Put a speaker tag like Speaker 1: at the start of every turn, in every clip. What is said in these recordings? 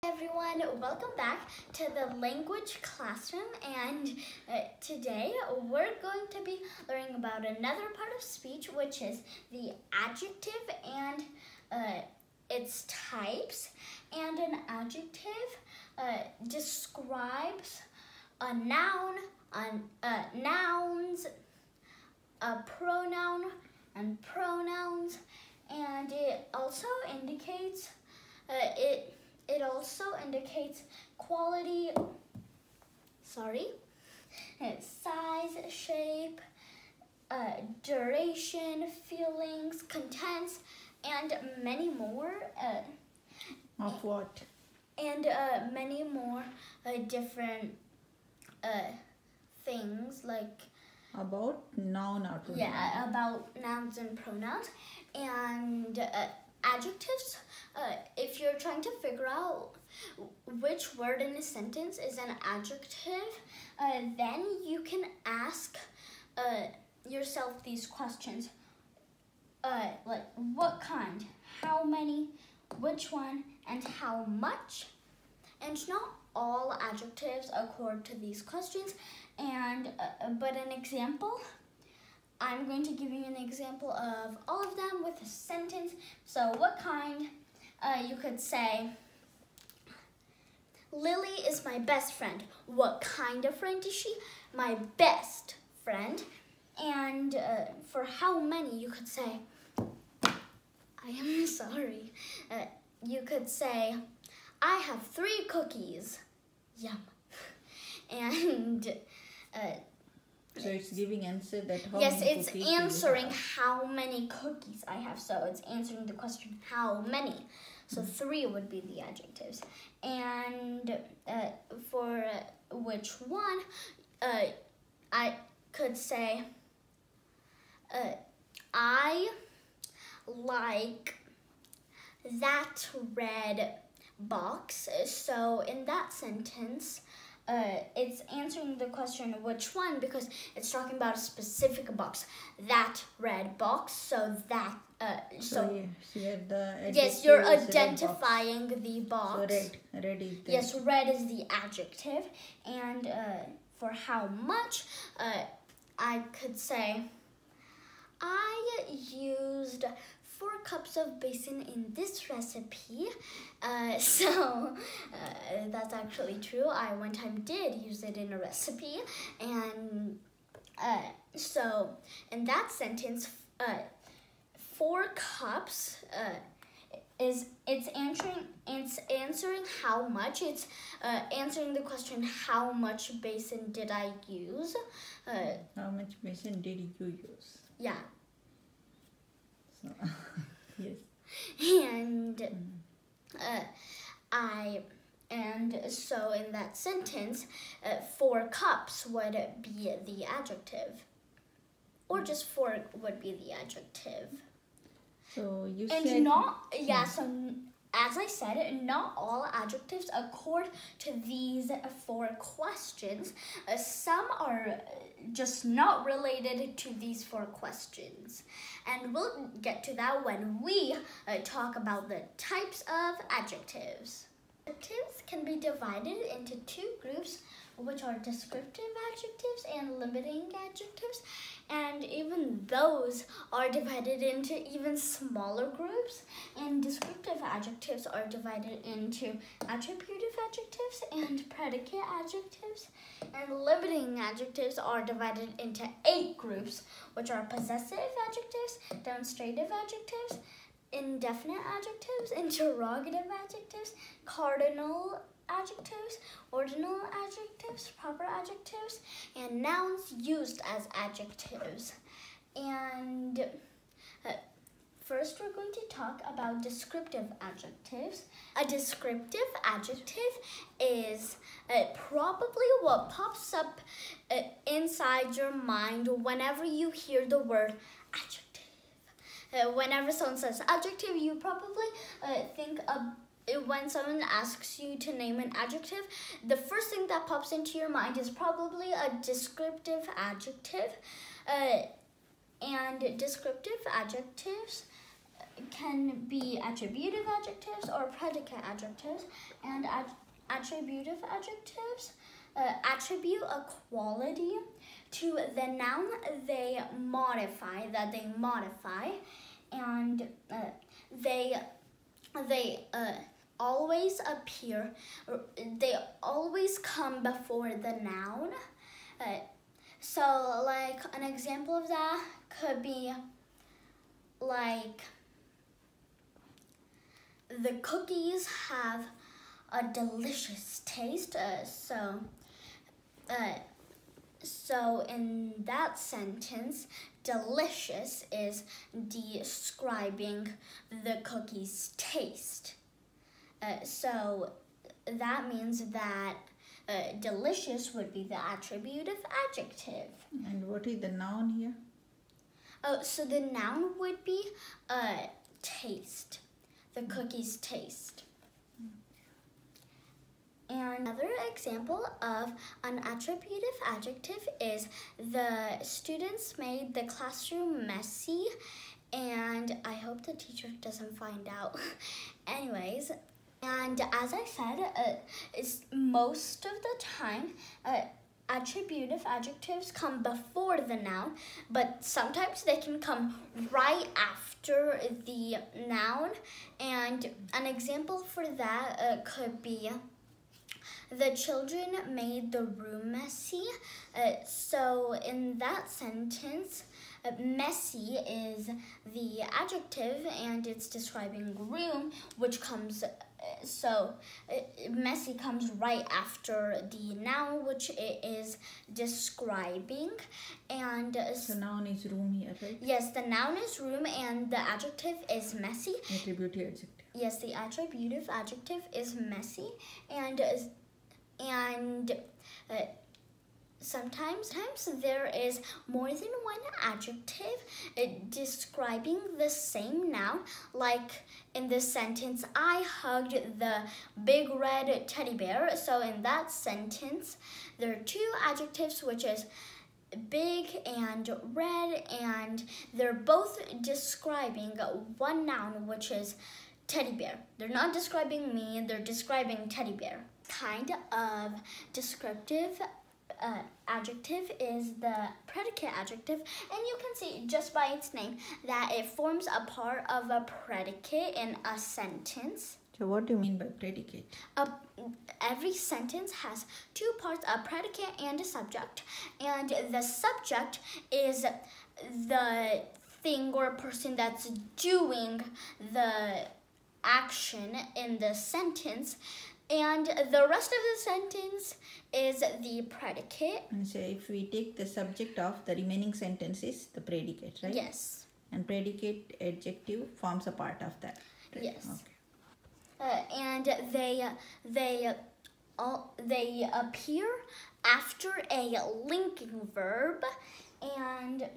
Speaker 1: Everyone, welcome back to the language classroom, and today we're going to be learning about another part of speech, which is the adjective and its types. And an adjective describes a noun, nouns, a pronoun, and pronouns, and it also indicates It also indicates quality, size, shape, duration, feelings, contents, and many more.
Speaker 2: Of what?
Speaker 1: And many more different things like
Speaker 2: About noun or pronoun?
Speaker 1: Yeah, about nouns and pronouns. And adjectives, if you're trying to figure out which word in a sentence is an adjective, then you can ask yourself these questions. Like, what kind, how many, which one, and how much? And not all adjectives accord to these questions, and but an example, I'm going to give you an example of all of them with a sentence. So what kind, you could say, Lily is my best friend. What kind of friend is she? My best friend. And for how many, you could say, I am sorry. You could say, I have 3 cookies. Yum. And
Speaker 2: so it's giving answer that how
Speaker 1: yes,
Speaker 2: many
Speaker 1: it's
Speaker 2: cookies do you
Speaker 1: answering
Speaker 2: have?
Speaker 1: how many cookies I have. So it's answering the question, how many? So 3 would be the adjectives. And for which one, I could say, I like that red box. So in that sentence, it's answering the question which one, because it's talking about a specific box, that red box. So that yes, you're identifying the box.
Speaker 2: So red is the
Speaker 1: Yes, red is the adjective. And for how much, I could say, I used 4 cups of basin in this recipe. So that's actually true. I one time did use it in a recipe. And so in that sentence, 4 cups it's answering how much. It's answering the question, how much basin did I use?
Speaker 2: How much basin did you use?
Speaker 1: Yeah.
Speaker 2: So, yes.
Speaker 1: And so in that sentence, 4 cups would be the adjective, or just 4 would be the adjective.
Speaker 2: So you
Speaker 1: And
Speaker 2: said
Speaker 1: so as I said, not all adjectives accord to these 4 questions. Some are just not related to these 4 questions. And we'll get to that when we talk about the types of adjectives. Adjectives can be divided into 2 groups, which are descriptive adjectives and limiting adjectives. And even those are divided into even smaller groups. And descriptive adjectives are divided into attributive adjectives and predicate adjectives. And limiting adjectives are divided into 8 groups, which are possessive adjectives, demonstrative adjectives, indefinite adjectives, interrogative adjectives, cardinal adjectives, ordinal adjectives, proper adjectives, and nouns used as adjectives. And first we're going to talk about descriptive adjectives. A descriptive adjective is probably what pops up inside your mind whenever you hear the word adjective. Whenever someone says adjective, you probably think of, when someone asks you to name an adjective, the first thing that pops into your mind is probably a descriptive adjective. And descriptive adjectives can be attributive adjectives or predicate adjectives. And attributive adjectives attribute a quality to the noun they modify, and they always appear, they always come before the noun. So like an example of that could be like, the cookies have a delicious taste. So in that sentence, delicious is describing the cookie's taste. So that means that delicious would be the attributive adjective.
Speaker 2: And what is the noun here?
Speaker 1: Oh, so the noun would be taste, the cookie's taste. And another example of an attributive adjective is, the students made the classroom messy, and I hope the teacher doesn't find out. Anyways, and as I said, most of the time, attributive adjectives come before the noun, but sometimes they can come right after the noun. And an example for that could be, the children made the room messy. So in that sentence, messy is the adjective and it's describing room, which comes, messy comes right after the noun, which it is describing. And
Speaker 2: the noun is room here, right?
Speaker 1: Yes, the noun is room and the adjective is messy.
Speaker 2: Attributive adjective.
Speaker 1: Yes, the attributive adjective is messy, and sometimes there is more than one adjective describing the same noun. Like in this sentence, I hugged the big red teddy bear. So in that sentence, there are two adjectives, which is big and red, and they're both describing one noun, which is teddy bear. They're not describing me, they're describing teddy bear. Kind of descriptive adjective is the predicate adjective, and you can see just by its name that it forms a part of a predicate in a sentence.
Speaker 2: So what do you mean by predicate?
Speaker 1: Every sentence has two parts, a predicate and a subject, and the subject is the thing or person that's doing the action in the sentence, and the rest of the sentence is the predicate.
Speaker 2: And so if we take the subject off, the remaining sentence is the predicate, right?
Speaker 1: Yes.
Speaker 2: And predicate adjective forms a part of that. Right?
Speaker 1: Yes.
Speaker 2: Okay.
Speaker 1: And they appear after a linking verb, and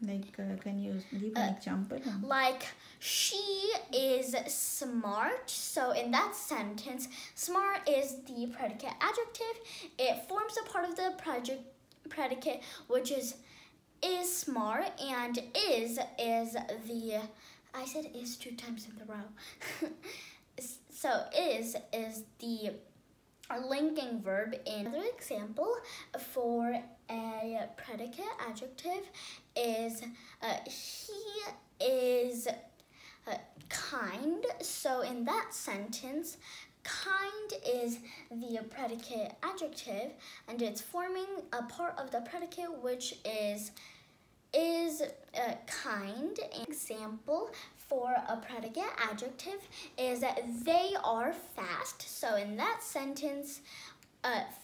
Speaker 2: like, can you give an example?
Speaker 1: Like, she is smart. So in that sentence, smart is the predicate adjective. It forms a part of the predicate, which is smart, and is the, I said is 2 times in a row. So is the linking verb. In another example for a predicate adjective is he is kind. So in that sentence, kind is the predicate adjective, and it's forming a part of the predicate, which is kind. An example for a predicate adjective is that they are fast. So in that sentence,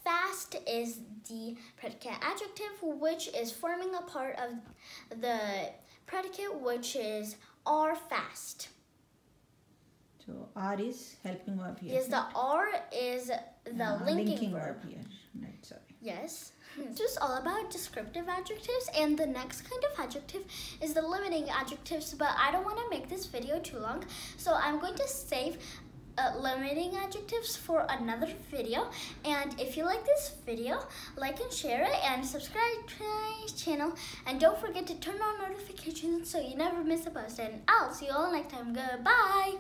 Speaker 1: fast is the predicate adjective, which is forming a part of the predicate, which is are fast.
Speaker 2: So R is helping verb here.
Speaker 1: Yes, the R is the linking verb
Speaker 2: here. Right, sorry.
Speaker 1: Yes. This is all about descriptive adjectives, and the next kind of adjective is the limiting adjectives, but I don't want to make this video too long, so I'm going to save limiting adjectives for another video. And if you like this video, like and share it, and subscribe to my channel. And don't forget to turn on notifications so you never miss a post. And I'll see you all next time. Goodbye.